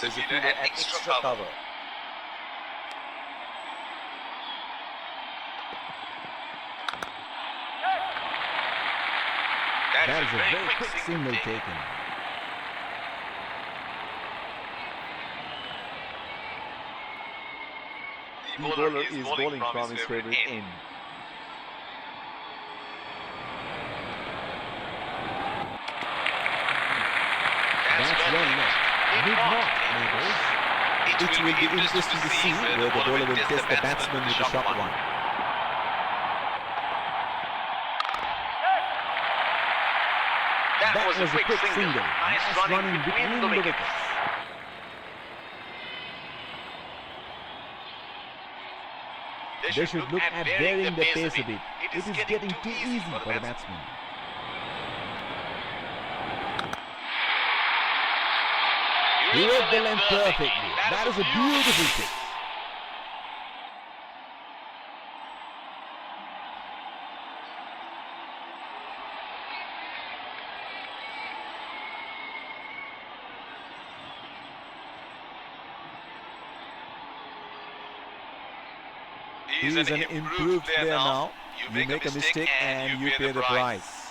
There's a fielder at extra cover. That is a very quick single taken. The bowler is bowling from his favorite end. That's well left. Did not, neighbours. It will be interesting to see where the bowler will test the batsman with the short one. That was a quick single. Nice running between the wickets. They should look at varying the pace a bit. It is getting too easy for the batsman. He read the length perfectly. That is a beautiful pitch. He is an improved player now. You make a mistake and you pay the price.